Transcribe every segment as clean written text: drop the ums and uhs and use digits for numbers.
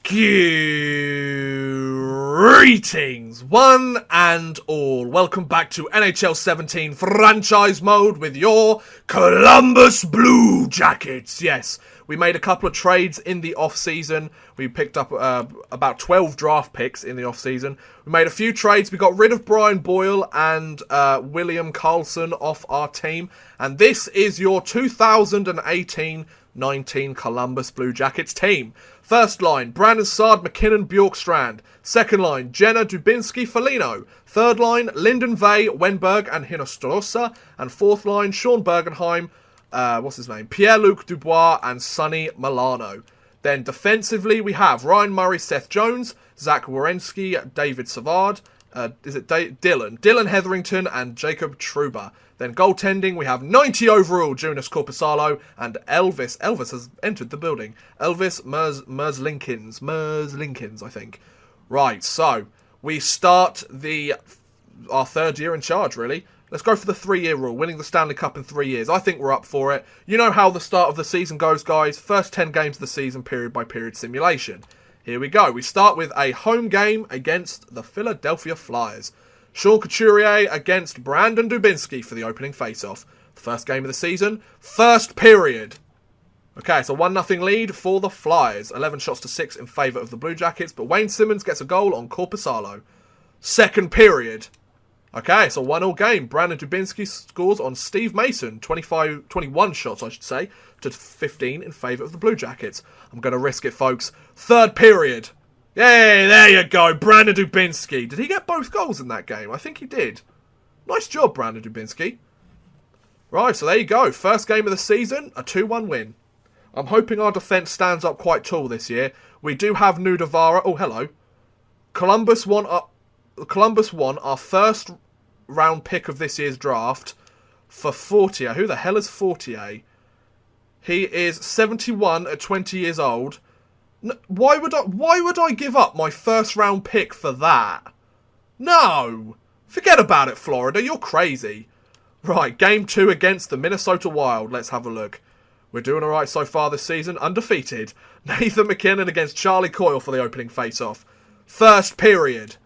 Greetings, one and all. Welcome back to NHL 17 franchise mode with your Columbus Blue Jackets. Yes, we made a couple of trades in the off-season. We picked up about 12 draft picks in the off-season. We made a few trades. We got rid of Brian Boyle and William Karlsson off our team. And this is your 2018-19 Columbus Blue Jackets team. First line, Brandon Saad, McKinnon, Bjorkstrand. Second line, Jenna, Dubinsky, Foligno. Third line, Linden, Vey, Wenberg, and Hinostrosa. And fourth line, Sean Bergenheim, Pierre-Luc Dubois, and Sonny Milano. Then defensively, we have Ryan Murray, Seth Jones, Zach Werenski, David Savard, Dylan Hetherington, and Jacob Truba. Then goaltending, we have 90 overall, Jonas Korpisalo, and Elvis has entered the building. Elvis Merzlinkins, I think. Right, so we start our third year in charge, really. Let's go for the 3-year rule, winning the Stanley Cup in 3 years. I think we're up for it. You know how the start of the season goes, guys. First 10 games of the season, period by period simulation. Here we go. We start with a home game against the Philadelphia Flyers. Sean Couturier against Brandon Dubinsky for the opening face-off. First game of the season, first period. Okay, so 1-0 lead for the Flyers. 11 shots to 6 in favour of the Blue Jackets, but Wayne Simmons gets a goal on Korpisalo. Second period. Okay, so 1-0 game. Brandon Dubinsky scores on Steve Mason. 21 shots, I should say, to 15 in favour of the Blue Jackets. I'm going to risk it, folks. Third period. Yay, there you go. Brandon Dubinsky. Did he get both goals in that game? I think he did. Nice job, Brandon Dubinsky. Right, so there you go. First game of the season, a 2-1 win. I'm hoping our defence stands up quite tall this year. We do have Nudavara. Oh, hello. Columbus won our first round pick of this year's draft for Fortier. Who the hell is Fortier? He is 71 at 20 years old. Why would I give up my first round pick for that? No! Forget about it, Florida. You're crazy. Right, game 2 against the Minnesota Wild. Let's have a look. We're doing alright so far this season. Undefeated. Nathan McKinnon against Charlie Coyle for the opening face-off. First period.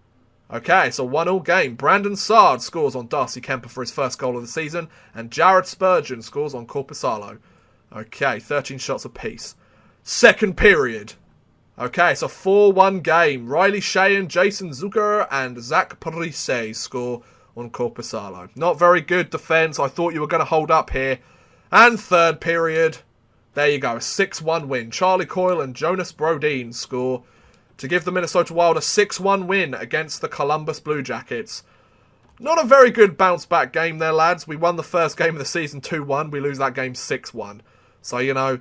Okay, so 1-1 game. Brandon Saad scores on Darcy Kemper for his first goal of the season. And Jared Spurgeon scores on Korpisalo. Okay, 13 shots apiece. Second period. Okay, so 4-1 game. Riley Sheahan, Jason Zucker, and Zach Parise score on Korpisalo. Not very good defence. I thought you were going to hold up here. And third period. There you go, a 6-1 win. Charlie Coyle and Jonas Brodin score to give the Minnesota Wild a 6-1 win against the Columbus Blue Jackets. Not a very good bounce-back game there, lads. We won the first game of the season 2-1. We lose that game 6-1. So, you know,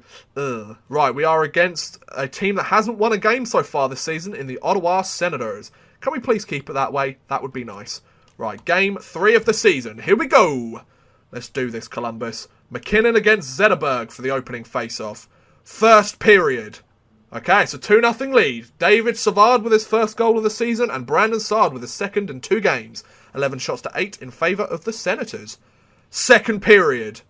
Right, we are against a team that hasn't won a game so far this season in the Ottawa Senators. Can we please keep it that way? That would be nice. Right, game 3 of the season. Here we go. Let's do this, Columbus. McKinnon against Zetterberg for the opening face-off. First period. Okay, so 2-0 lead. David Savard with his first goal of the season and Brandon Saad with his second in 2 games. 11 shots to 8 in favour of the Senators. Second period.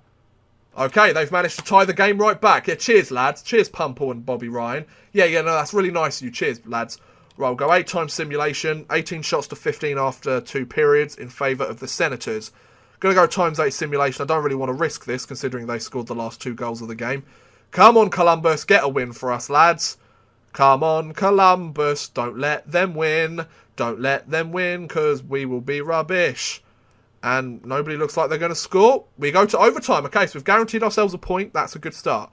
Okay, they've managed to tie the game right back. Yeah, cheers, lads. Cheers, Pumple and Bobby Ryan. Yeah, no, that's really nice of you. Cheers, lads. Right, we'll go 8 times simulation. 18 shots to 15 after 2 periods in favour of the Senators. Going to go times 8 simulation. I don't really want to risk this, considering they scored the last 2 goals of the game. Come on, Columbus. Get a win for us, lads. Come on, Columbus. Don't let them win. Don't let them win, because we will be rubbish. And nobody looks like they're going to score. We go to overtime. Okay, so we've guaranteed ourselves a point. That's a good start.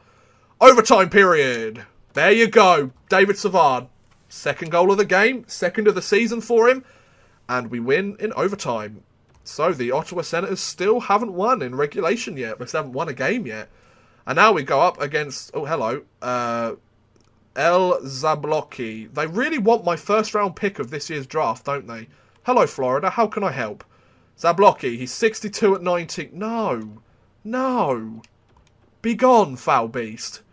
Overtime period. There you go. David Savard. Second goal of the game. Second of the season for him. And we win in overtime. So the Ottawa Senators still haven't won in regulation yet. They haven't won a game yet. And now we go up against... Oh, hello. El Zablocki. They really want my first round pick of this year's draft, don't they? Hello, Florida. How can I help? Zablocki, he's 62 at 19. No. No. Be gone, foul beast.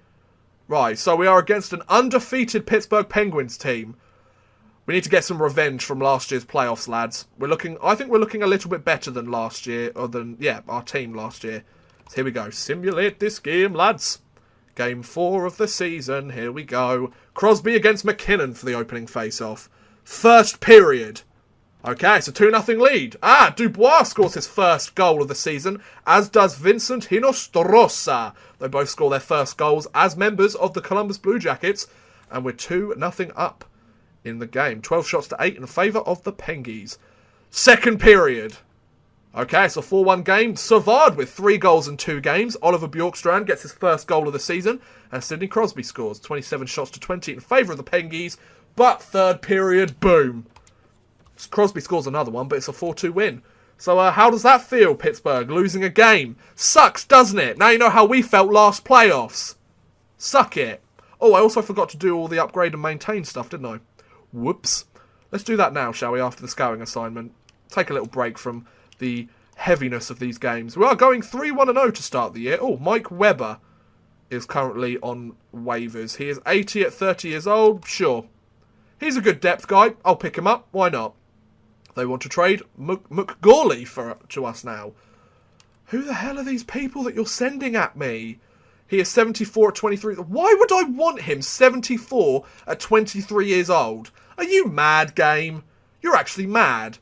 Right, so we are against an undefeated Pittsburgh Penguins team. We need to get some revenge from last year's playoffs, lads. I think we're looking a little bit better than last year, or than, yeah, our team last year. So here we go. Simulate this game, lads. Game 4 of the season. Here we go. Crosby against McKinnon for the opening face-off. First period. Okay, it's a 2-0 lead. Dubois scores his first goal of the season, as does Vincent Hinostroza. They both score their first goals as members of the Columbus Blue Jackets, and we're 2-0 up in the game. 12 shots to 8 in favour of the Penguins. Second period. Okay, it's a 4-1 game. Savard with 3 goals in 2 games. Oliver Bjorkstrand gets his first goal of the season, and Sidney Crosby scores 27 shots to 20 in favour of the Penguins. But third period, boom. Crosby scores another one, but it's a 4-2 win. So how does that feel, Pittsburgh? Losing a game. Sucks, doesn't it? Now you know how we felt last playoffs. Suck it. Oh, I also forgot to do all the upgrade and maintain stuff, didn't I? Whoops. Let's do that now, shall we, after the scouting assignment. Take a little break from the heaviness of these games. We are going 3-1-0 to start the year. Oh, Mike Weber is currently on waivers. He is 80 at 30 years old. Sure. He's a good depth guy. I'll pick him up. Why not? They want to trade McGawley to us now. Who the hell are these people that you're sending at me? He is 74 at 23. Why would I want him 74 at 23 years old? Are you mad, game? You're actually mad.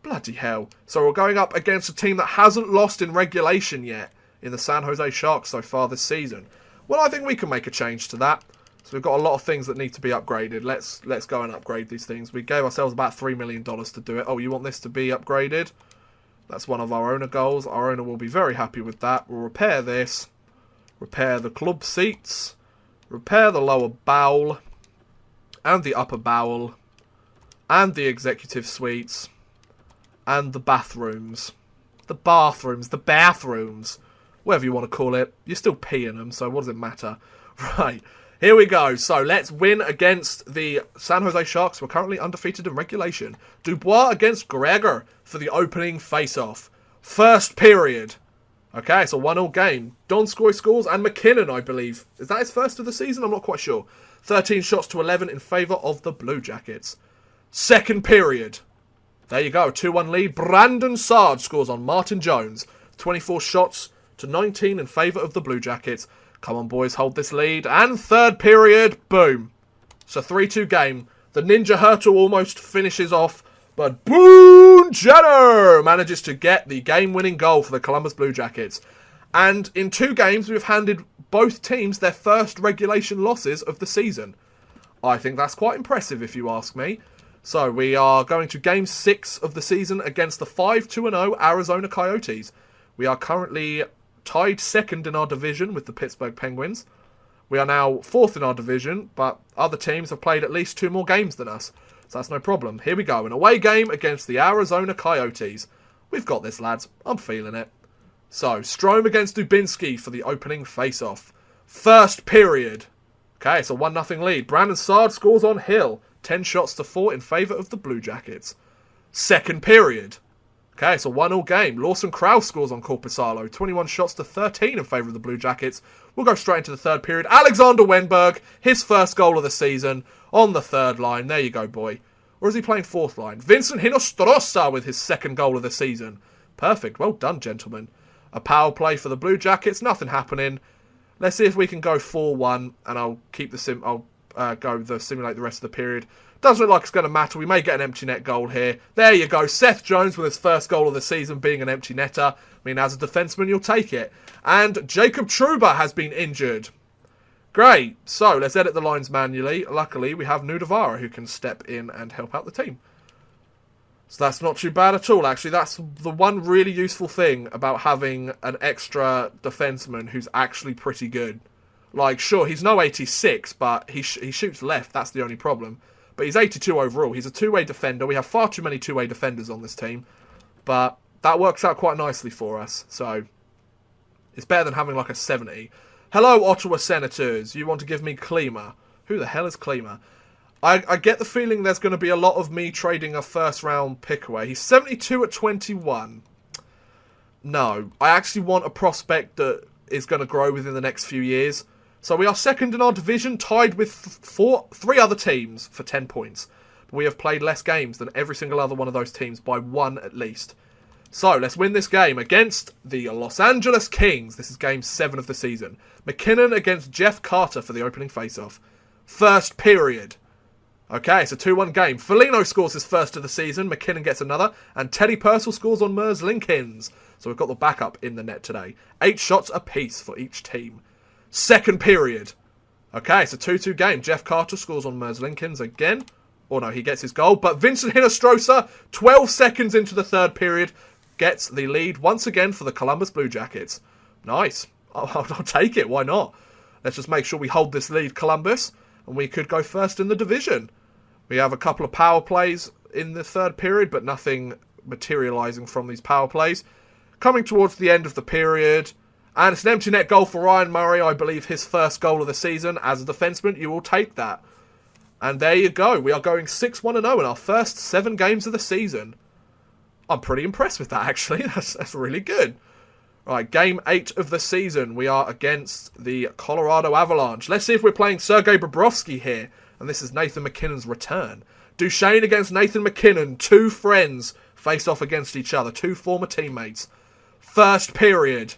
Bloody hell. So we're going up against a team that hasn't lost in regulation yet in the San Jose Sharks so far this season. Well, I think we can make a change to that. So we've got a lot of things that need to be upgraded. Let's go and upgrade these things. We gave ourselves about $3 million to do it. Oh, you want this to be upgraded? That's one of our owner goals. Our owner will be very happy with that. We'll repair this. Repair the club seats. Repair the lower bowel. And the upper bowel. And the executive suites. And the bathrooms. The bathrooms. Whatever you want to call it. You're still peeing them, so what does it matter? Right. Here we go. So let's win against the San Jose Sharks. We're currently undefeated in regulation. Dubois against Gregor for the opening face-off. First period. Okay, it's a 1-1 game. Donskoy scores and McKinnon, I believe. Is that his first of the season? I'm not quite sure. 13 shots to 11 in favour of the Blue Jackets. Second period. There you go. 2-1 lead. Brandon Saad scores on Martin Jones. 24 shots to 19 in favour of the Blue Jackets. Come on, boys, hold this lead. And third period, boom. It's a 3-2 game. The Ninja Hurtle almost finishes off, but Boone Jenner manages to get the game-winning goal for the Columbus Blue Jackets. And in 2 games, we've handed both teams their first regulation losses of the season. I think that's quite impressive, if you ask me. So we are going to Game 6 of the season against the 5-2-0 Arizona Coyotes. We are currently tied second in our division with the Pittsburgh Penguins. We are now 4th in our division, but other teams have played at least 2 more games than us. So that's no problem. Here we go. An away game against the Arizona Coyotes. We've got this, lads. I'm feeling it. So, Strome against Dubinsky for the opening face-off. First period. Okay, it's a 1-0 lead. Brandon Saad scores on Hill. 10 shots to 4 in favour of the Blue Jackets. Second period. Okay, it's a 1-1 game. Lawson Krause scores on Korpisalo. 21 shots to 13 in favour of the Blue Jackets. We'll go straight into the third period. Alexander Wenberg, his first goal of the season on the third line. There you go, boy. Or is he playing fourth line? Vincent Hinostroza with his second goal of the season. Perfect. Well done, gentlemen. A power play for the Blue Jackets. Nothing happening. Let's see if we can go 4-1, and I'll keep the simulate the rest of the period. Doesn't look like it's going to matter. We may get an empty net goal here. There you go. Seth Jones with his first goal of the season being an empty netter. I mean, as a defenseman, you'll take it. And Jacob Trouba has been injured. Great. So, let's edit the lines manually. Luckily, we have Nudavara who can step in and help out the team. So that's not too bad at all, actually. That's the one really useful thing about having an extra defenseman who's actually pretty good. Like, sure, he's no 86, but he shoots left. That's the only problem. But he's 82 overall. He's a two-way defender. We have far too many two-way defenders on this team. But that works out quite nicely for us. So, it's better than having like a 70. Hello, Ottawa Senators. You want to give me Klima? Who the hell is Klima? I get the feeling there's going to be a lot of me trading a first-round pick away. He's 72 at 21. No. I actually want a prospect that is going to grow within the next few years. So we are second in our division, tied with 3 other teams for 10 points. We have played less games than every single other one of those teams by 1 at least. So, let's win this game against the Los Angeles Kings. This is game 7 of the season. McKinnon against Jeff Carter for the opening face-off. First period. Okay, it's a 2-1 game. Foligno scores his first of the season. McKinnon gets another. And Teddy Purcell scores on Mers Linkins. So we've got the backup in the net today. 8 shots apiece for each team. Second period. Okay, it's a 2-2 game. Jeff Carter scores on Mers Linkins again. Or no, he gets his goal. But Vincent Hinostroza, 12 seconds into the third period, gets the lead once again for the Columbus Blue Jackets. Nice. I'll take it. Why not? Let's just make sure we hold this lead, Columbus. And we could go first in the division. We have a couple of power plays in the third period, but nothing materialising from these power plays. Coming towards the end of the period. And it's an empty net goal for Ryan Murray. I believe his first goal of the season. As a defenseman, you will take that. And there you go. We are going 6-1-0 in our first 7 games of the season. I'm pretty impressed with that, actually. That's really good. Right, game 8 of the season. We are against the Colorado Avalanche. Let's see if we're playing Sergei Bobrovsky here. And this is Nathan McKinnon's return. Duchesne against Nathan McKinnon. 2 friends face off against each other. 2 former teammates. First period.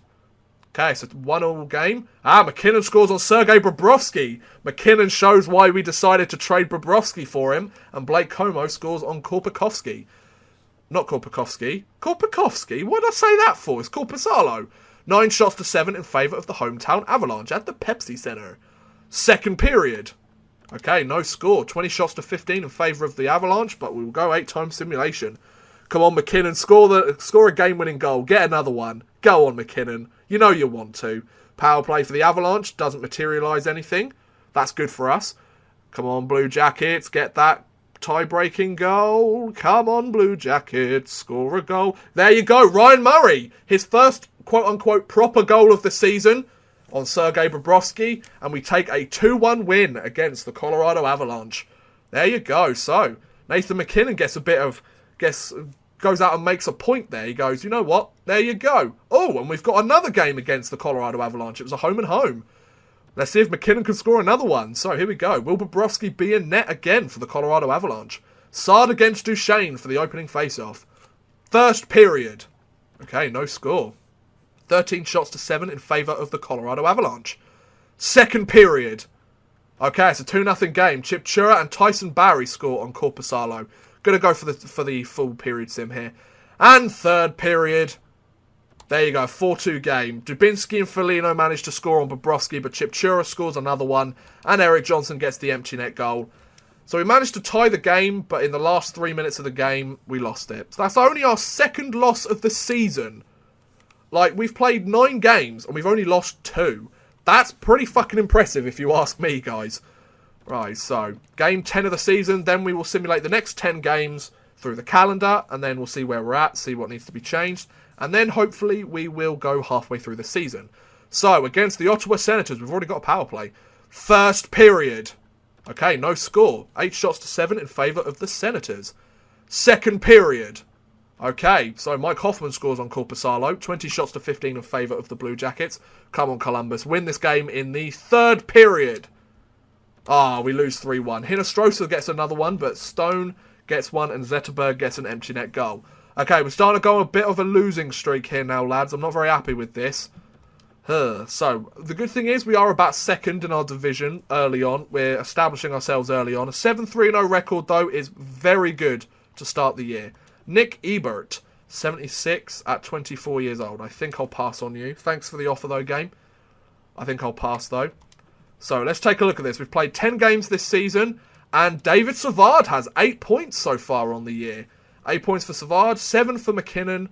Okay, so 1-1 game. McKinnon scores on Sergei Bobrovsky. McKinnon shows why we decided to trade Bobrovsky for him. And Blake Como scores on Korpakowski. Not Korpakowski. Korpakowski? What did I say that for? It's Korpisalo. 9 shots to 7 in favour of the hometown Avalanche at the Pepsi Center. Second period. Okay, no score. 20 shots to 15 in favour of the Avalanche, but we will go 8-time simulation. Come on, McKinnon. Score a game-winning goal. Get another one. Go on, McKinnon. You know you want to. Power play for the Avalanche. Doesn't materialise anything. That's good for us. Come on, Blue Jackets. Get that tie-breaking goal. Come on, Blue Jackets. Score a goal. There you go. Ryan Murray. His first quote-unquote proper goal of the season on Sergei Bobrovsky. And we take a 2-1 win against the Colorado Avalanche. There you go. So, Nathan McKinnon gets a bit of... goes out and makes a point there. He goes, you know what? There you go. Oh, and we've got another game against the Colorado Avalanche. It was a home and home. Let's see if McKinnon can score another one. So here we go. Will Bobrovsky be in net again for the Colorado Avalanche? Sard against Duchesne for the opening face-off. First period. Okay, no score. 13 shots to 7 in favour of the Colorado Avalanche. Second period. Okay, it's a 2-0 game. Chip Chura and Tyson Barrie score on Korpisalo. Gonna go for the full period sim here. And third period. There you go, 4-2 game. Dubinsky and Foligno managed to score on Bobrovsky, but Chip Chura scores another one. And Eric Johnson gets the empty net goal. So we managed to tie the game, but in the last 3 minutes of the game, we lost it. So that's only our second loss of the season. Like, we've played 9 games, and we've only lost 2. That's pretty fucking impressive, if you ask me, guys. Right, so game 10 of the season, then we will simulate the next 10 games through the calendar, and then we'll see where we're at, see what needs to be changed, and then hopefully we will go halfway through the season. So, against the Ottawa Senators, we've already got a power play. First period. Okay, no score. 8 shots to 7 in favour of the Senators. Second period. Okay, so Mike Hoffman scores on Korpisalo. 20 shots to 15 in favour of the Blue Jackets. Come on, Columbus. Win this game in the third period. We lose 3-1. Hinostroza gets another one, but Stone gets one and Zetterberg gets an empty net goal. Okay, we're starting to go on a bit of a losing streak here now, lads. I'm not very happy with this. So, the good thing is we are about second in our division early on. We're establishing ourselves early on. A 7-3-0 record, though, is very good to start the year. Nick Ebert, 76 at 24 years old. I think I'll pass on you. Thanks for the offer, though, game. I think I'll pass, though. So, let's take a look at this. We've played 10 games this season, and David Savard has 8 points so far on the year. 8 points for Savard, 7 for McKinnon,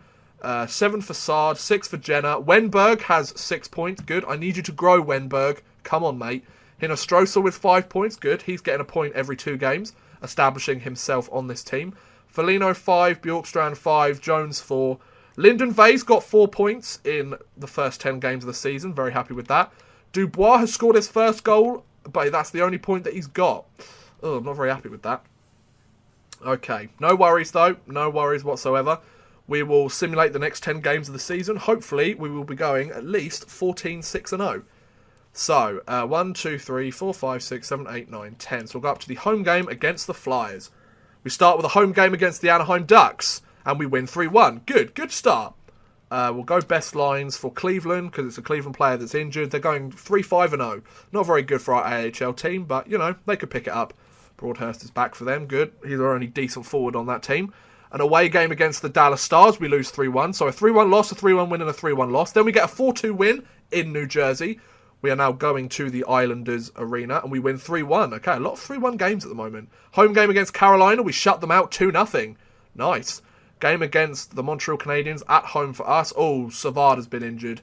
7 for Sard, 6 for Jenner. Wenberg has 6 points. Good. I need you to grow, Wenberg. Come on, mate. Hinostroza with 5 points. Good. He's getting a point every 2 games, establishing himself on this team. Foligno 5, Bjorkstrand 5, Jones 4. Lyndon Vay's got 4 points in the first 10 games of the season. Very happy with that. Dubois has scored his first goal, but that's the only point that he's got. Oh, I'm not very happy with that. Okay, no worries though. No worries whatsoever. We will simulate the next 10 games of the season. Hopefully, we will be going at least 14-6-0. So, 1, 2, 3, 4, 5, 6, 7, 8, 9, 10. So we'll go up to the home game against the Flyers. We start with a home game against the Anaheim Ducks. and we win 3-1. Good start. We'll go best lines for Cleveland because it's a Cleveland player that's injured. They're going 3-5-0. Not very good for our AHL team, but, you know, they could pick it up. Broadhurst is back for them. Good. He's our only decent forward on that team. An away game against the Dallas Stars, we lose 3-1. So a 3-1 loss, a 3-1 win, and a 3-1 loss. Then we get a 4-2 win in New Jersey. We are now going to the Islanders arena, and we win 3-1. Okay, a lot of 3-1 games at the moment. Home game against Carolina, we shut them out 2-0. Nice. Game against the Montreal Canadiens at home for us. Oh, Savard has been injured.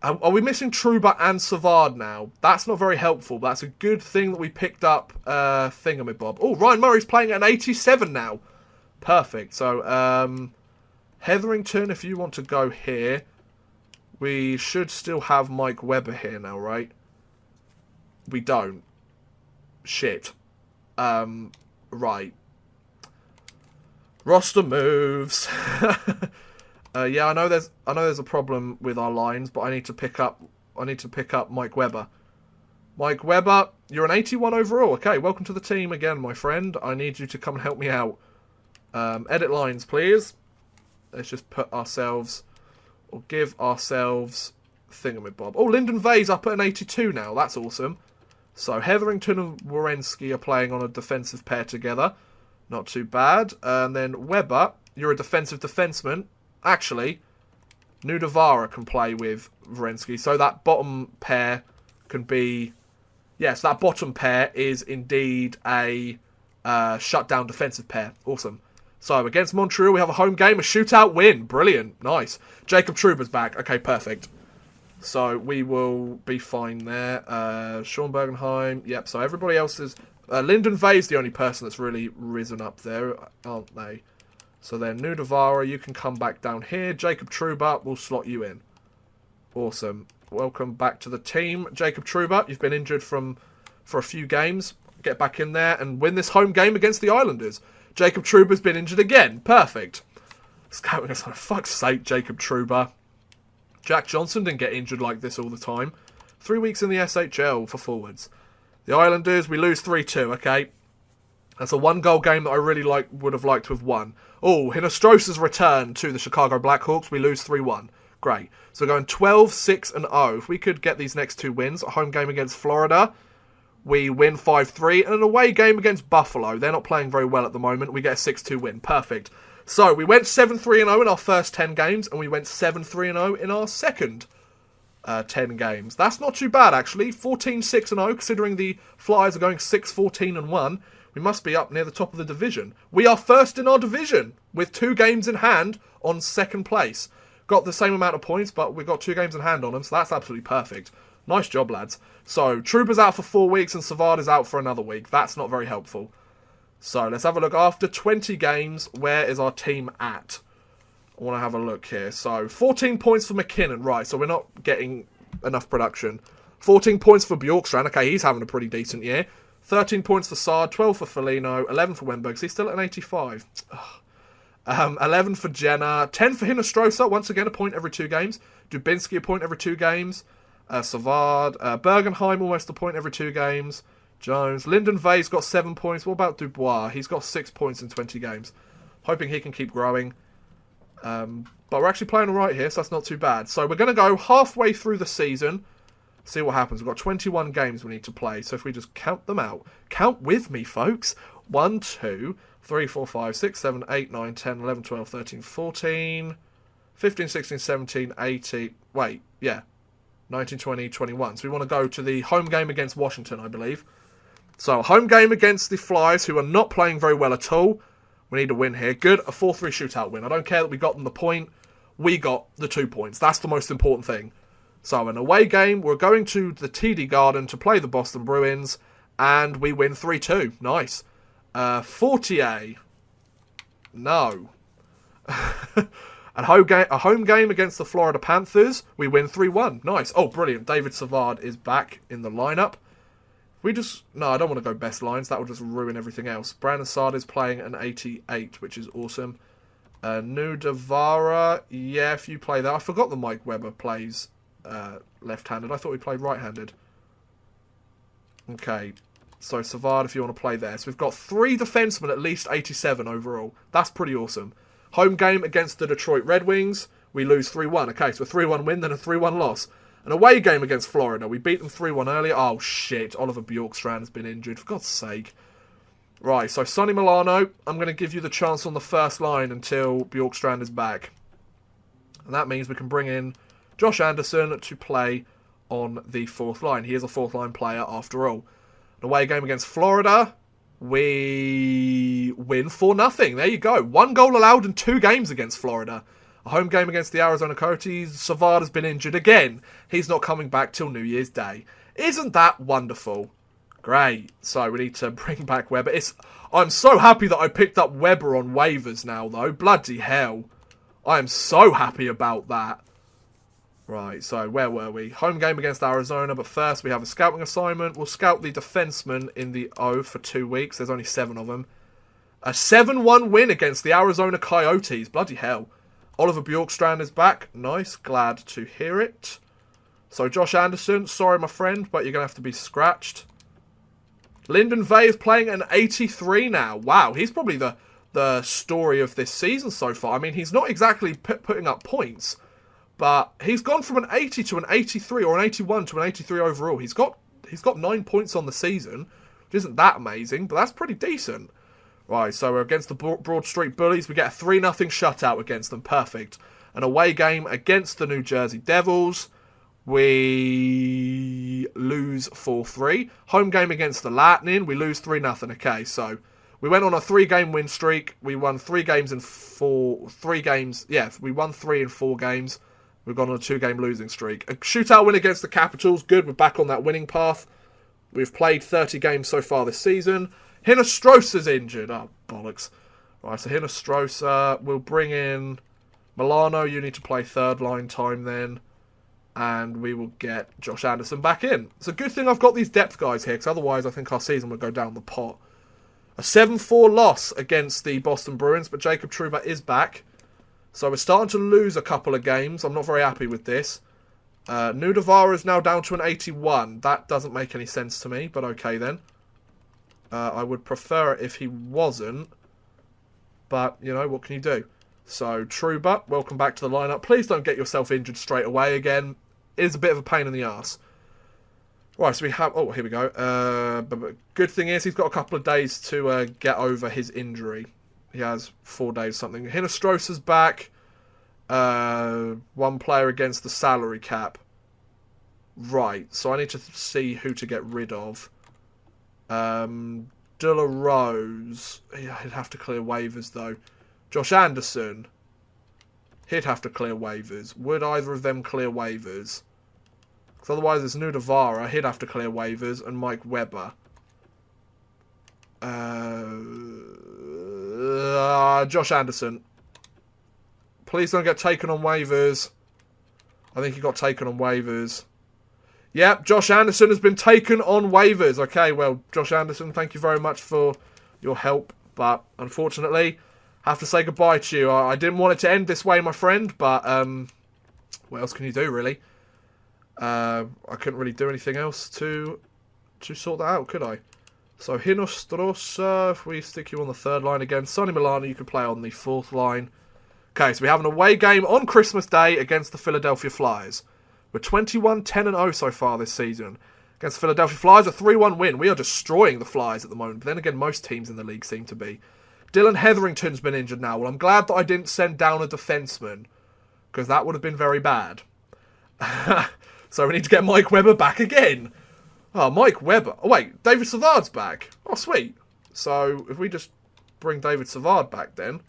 Are we missing Trouba and Savard now? That's not very helpful, but that's a good thing that we picked up Thingamabob. Oh, Ryan Murray's playing at an 87 now. Perfect. So, Hetherington, if you want to go here, we should still have Mike Webber here now, right? We don't. Shit. Right. Roster moves. Yeah, I know there's a problem with our lines, but I need to pick up Mike Webber. Mike Webber, you're an 81 overall. Okay, welcome to the team again, my friend. I need you to come and help me out. Edit lines, please. Let's just put ourselves, or give ourselves Thingamabob. Oh, Lyndon Vay's up at an 82 now. That's awesome. So Hetherington and Werenski are playing on a defensive pair together. Not too bad. And then Webber, you're a defensive defenseman. Actually, Nudavara can play with Werenski. So that bottom pair can be... Yes, that bottom pair is indeed a shutdown defensive pair. Awesome. So against Montreal, we have a home game, a shootout win. Brilliant. Nice. Jacob Trouba's back. Okay, perfect. So we will be fine there. Sean Bergenheim. Yep, so everybody else is... Lyndon Vay's the only person that's really risen up there, aren't they? So then Nudavara, you can come back down here. Jacob Trouba, we'll slot you in. Awesome. Welcome back to the team. Jacob Trouba, you've been injured for a few games. Get back in there and win this home game against the Islanders. Jacob Trouba's been injured again. Perfect. Scouting us on fuck's sake, Jacob Trouba. Jack Johnson didn't get injured like this all the time. 3 weeks in the SHL for forwards. The Islanders, we lose 3-2, okay? That's a one-goal game that I really would have liked to have won. Oh, Hinostrosa's return to the Chicago Blackhawks. We lose 3-1. Great. So we're going 12-6-0. If we could get these next two wins, a home game against Florida, we win 5-3, and an away game against Buffalo. They're not playing very well at the moment. We get a 6-2 win. Perfect. So we went 7-3-0 in our first 10 games, and we went 7-3-0 in our second 10 games. That's not too bad, actually. 14-6-0, considering the Flyers are going 6-14-1. We must be up near the top of the division. We are first in our division, with 2 games in hand on second place. Got the same amount of points, but we've got 2 games in hand on them, so that's absolutely perfect. Nice job, lads. So, Trouba's out for 4 weeks, and Savard is out for another week. That's not very helpful. So, let's have a look. After 20 games, where is our team at? I want to have a look here. So, 14 points for McKinnon. Right, so we're not getting enough production. 14 points for Bjorkstrand. Okay, he's having a pretty decent year. 13 points for Saad. 12 for Foligno. 11 for Wenberg. He's still at an 85. 11 for Jenner. 10 for Hinostrosa. Once again, a point every 2 games. Dubinsky, a point every 2 games. Savard. Bergenheim, almost a point every 2 games. Jones. Lyndon Vay's got 7 points. What about Dubois? He's got 6 points in 20 games. Hoping he can keep growing. But we're actually playing alright here, so that's not too bad. So we're going to go halfway through the season. See what happens. We've got 21 games we need to play. So if we just count them out. Count with me, folks. 1, 2, 3, 4, 5, 6, 7, 8, 9, 10, 11, 12, 13, 14, 15, 16, 17, 18... Wait, yeah. 19, 20, 21. So we want to go to the home game against Washington, I believe. So home game against the Flyers, who are not playing very well at all. We need a win here. Good, a 4-3 shootout win. I don't care that we got them the point. We got the 2 points. That's the most important thing. So an away game, we're going to the TD Garden to play the Boston Bruins, and we win 3-2. Nice. Fortier. No. A home game against the Florida Panthers, we win 3-1. Nice. Oh, brilliant. David Savard is back in the lineup. No, I don't want to go best lines. That will just ruin everything else. Brandon Saad is playing an 88, which is awesome. Nudavara, yeah, if you play that. I forgot that Mike Webber plays left-handed. I thought he played right-handed. Okay, so Savard, if you want to play there. So we've got 3 defensemen at least 87 overall. That's pretty awesome. Home game against the Detroit Red Wings, we lose 3-1. Okay, so a 3-1 win, then a 3-1 loss. An away game against Florida, we beat them 3-1 earlier. Oh, shit. Oliver Bjorkstrand has been injured, for God's sake. Right, so Sonny Milano, I'm going to give you the chance on the first line until Bjorkstrand is back. And that means we can bring in Josh Anderson to play on the fourth line. He is a fourth line player after all. An away game against Florida, we win 4-0. There you go. 1 goal allowed in 2 games against Florida. A home game against the Arizona Coyotes. Savard has been injured again. He's not coming back till New Year's Day. Isn't that wonderful? Great. So we need to bring back Weber. I'm so happy that I picked up Weber on waivers now, though. Bloody hell. I am so happy about that. Right, so where were we? Home game against Arizona, but first we have a scouting assignment. We'll scout the defensemen in the O for 2 weeks. There's only 7 of them. A 7-1 win against the Arizona Coyotes. Bloody hell. Oliver Bjorkstrand is back. Nice. Glad to hear it. So Josh Anderson, sorry my friend, but you're going to have to be scratched. Lyndon Vey is playing an 83 now. Wow, he's probably the story of this season so far. I mean, he's not exactly putting up points, but he's gone from an 80 to an 83 or an 81 to an 83 overall. He's got 9 points on the season, which isn't that amazing, but that's pretty decent. Right, so we're against the Broad Street Bullies. We get a 3-0 shutout against them. Perfect. An away game against the New Jersey Devils. We lose 4-3. Home game against the Lightning. We lose 3-0. Okay, so we went on a 3-game win streak. We won 3 games in 4... 3 games... Yeah, we won 3 in 4 games. We've gone on a 2-game losing streak. A shootout win against the Capitals. Good, we're back on that winning path. We've played 30 games so far this season. Hinostrosa's injured. Oh, bollocks. Right, so Hinostrosa. We'll bring in Milano. You need to play third line time then. And we will get Josh Anderson back in. It's a good thing I've got these depth guys here, because otherwise I think our season would go down the pot. A 7-4 loss against the Boston Bruins, but Jacob Trouba is back. So we're starting to lose a couple of games. I'm not very happy with this. Nudavara is now down to an 81. That doesn't make any sense to me, but okay then. I would prefer it if he wasn't. But, you know, what can you do? So, Trouba, welcome back to the lineup. Please don't get yourself injured straight away again. It is a bit of a pain in the arse. Right, so we have... Oh, here we go. But good thing is he's got a couple of days to get over his injury. He has 4 days something. Hinostrosa's back. 1 player against the salary cap. Right, so I need to see who to get rid of. De La Rose. Yeah, he'd have to clear waivers, though. Josh Anderson. He'd have to clear waivers. Would either of them clear waivers? Because otherwise it's Nudavara. He'd have to clear waivers. And Mike Weber. Josh Anderson. Please don't get taken on waivers. I think he got taken on waivers. Yep, Josh Anderson has been taken on waivers. Okay, well, Josh Anderson, thank you very much for your help. But, unfortunately, I have to say goodbye to you. I didn't want it to end this way, my friend. But, what else can you do, really? I couldn't really do anything else to sort that out, could I? So, Hinostrosa, if we stick you on the third line again. Sonny Milano, you can play on the fourth line. Okay, so we have an away game on Christmas Day against the Philadelphia Flyers. We're 21-10-0 so far this season. Against the Philadelphia Flyers, a 3-1 win. We are destroying the Flyers at the moment. But then again, most teams in the league seem to be. Dylan Hetherington's been injured now. Well, I'm glad that I didn't send down a defenseman, because that would have been very bad. So we need to get Mike Weber back again. Oh, Mike Weber. Oh, wait. David Savard's back. Oh, sweet. So if we just bring David Savard back then,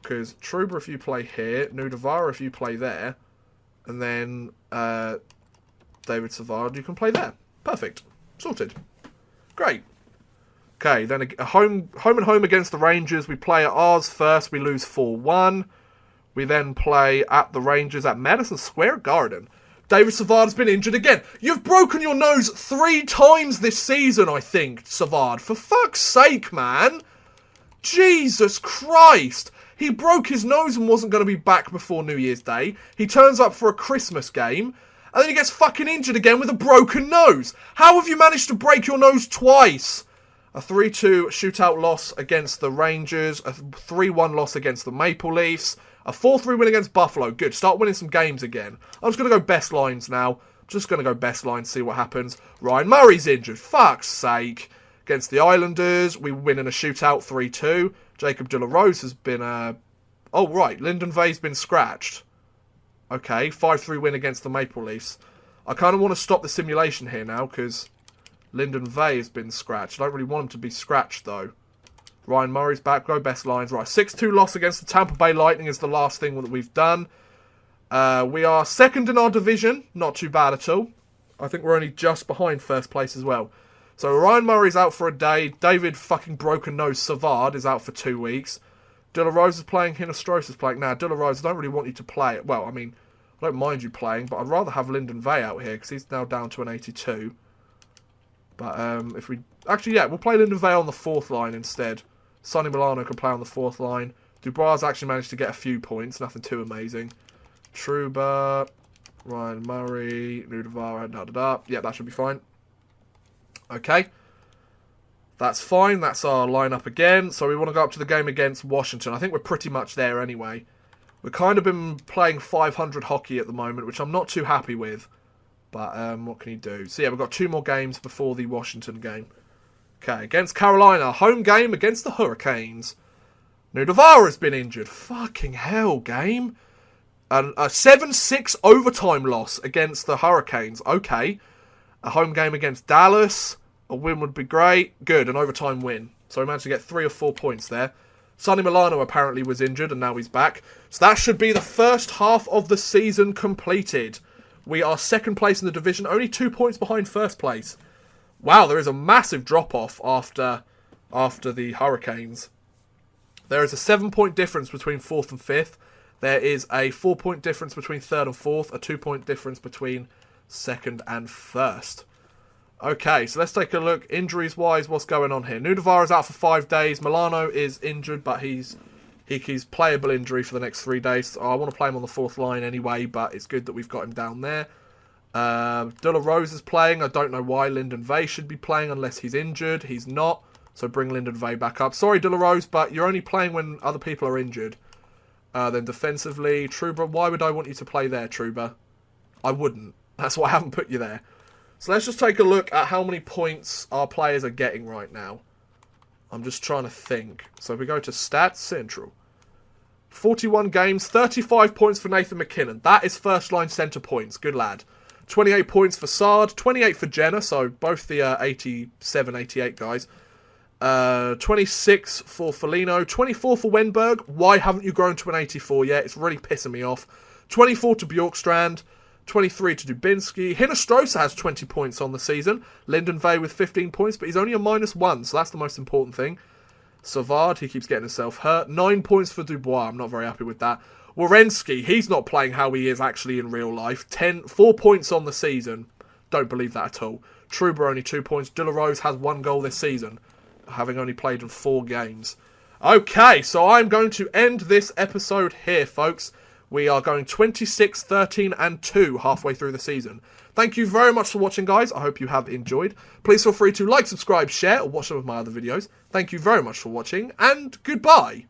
because Trouba if you play here, Nudavara if you play there, and then David Savard, you can play there. Perfect. Sorted. Great. Okay, then a home and home against the Rangers. We play at ours first. We lose 4-1. We then play at the Rangers at Madison Square Garden. David Savard has been injured again. You've broken your nose 3 times this season, I think, Savard. For fuck's sake, man. Jesus Christ. He broke his nose and wasn't going to be back before New Year's Day. He turns up for a Christmas game, and then he gets fucking injured again with a broken nose. How have you managed to break your nose twice? A 3-2 shootout loss against the Rangers. A 3-1 loss against the Maple Leafs. A 4-3 win against Buffalo. Good. Start winning some games again. I'm just going to go best lines now. Just going to go best lines, see what happens. Ryan Murray's injured. Fuck's sake. Against the Islanders, we win in a shootout 3-2. Jacob De La Rose has been... Oh, right. Lyndon Vay's been scratched. Okay. 5-3 win against the Maple Leafs. I kind of want to stop the simulation here now, because Lyndon Vay has been scratched. I don't really want him to be scratched, though. Ryan Murray's back. Go best lines. Right, 6-2 loss against the Tampa Bay Lightning is the last thing that we've done. We are second in our division. Not too bad at all. I think we're only just behind first place as well. So Ryan Murray's out for a day. David fucking broken nose Savard is out for 2 weeks. De La Rose is playing. Hinostrosa is playing. Now, De La Rose, I don't really want you to play. Well, I mean, I don't mind you playing, but I'd rather have Lyndon Vay out here because he's now down to an 82. But if we... Actually, yeah, we'll play Lyndon Vay on the 4th line instead. Sonny Milano can play on the 4th line. Dubois actually managed to get a few points. Nothing too amazing. Trouba, Ryan Murray, Nudavara, da-da-da. Yeah, that should be fine. Okay. That's fine. That's our lineup again. So we want to go up to the game against Washington. I think we're pretty much there anyway. We've kind of been playing 500 hockey at the moment, which I'm not too happy with. But what can you do? So yeah, we've got 2 more games before the Washington game. Okay, against Carolina. Home game against the Hurricanes. Nudavara's been injured. Fucking hell, game. And a 7-6 overtime loss against the Hurricanes. Okay. A home game against Dallas. A win would be great. Good, an overtime win. So we managed to get 3 or 4 points there. Sonny Milano apparently was injured and now he's back. So that should be the first half of the season completed. We are second place in the division, only 2 points behind first place. Wow, there is a massive drop-off after the Hurricanes. There is a 7-point difference between 4th and 5th. There is a 4-point difference between 3rd and 4th. A 2-point difference between 2nd and 1st. Okay, so let's take a look. Injuries-wise, what's going on here? Nudavara's out for 5 days. Milano is injured, but he's playable injury for the next 3 days. So I want to play him on the 4th line anyway, but it's good that we've got him down there. De La Rose is playing. I don't know why Lyndon Vay should be playing unless he's injured. He's not, so bring Lyndon Vay back up. Sorry, De La Rose, but you're only playing when other people are injured. Then defensively, Trouba. Why would I want you to play there, Trouba? I wouldn't. That's why I haven't put you there. So let's just take a look at how many points our players are getting right now. I'm just trying to think. So if we go to Stats Central. 41 games, 35 points for Nathan McKinnon. That is first line centre points. Good lad. 28 points for Sard. 28 for Jenner. So both the 87, 88 guys. 26 for Foligno. 24 for Wenberg. Why haven't you grown to an 84 yet? It's really pissing me off. 24 to Bjorkstrand. 23 to Dubinsky. Hinostrosa has 20 points on the season. Lyndon Vay with 15 points, but he's only a -1, so that's the most important thing. Savard, he keeps getting himself hurt. 9 points for Dubois. I'm not very happy with that. Werenski, he's not playing how he is actually in real life. 4 points on the season. Don't believe that at all. Trouba only 2 points. De La Rose has 1 goal this season, having only played in 4 games. Okay, so I'm going to end this episode here, folks. We are going 26, 13, and 2 halfway through the season. Thank you very much for watching, guys. I hope you have enjoyed. Please feel free to like, subscribe, share, or watch some of my other videos. Thank you very much for watching, and goodbye.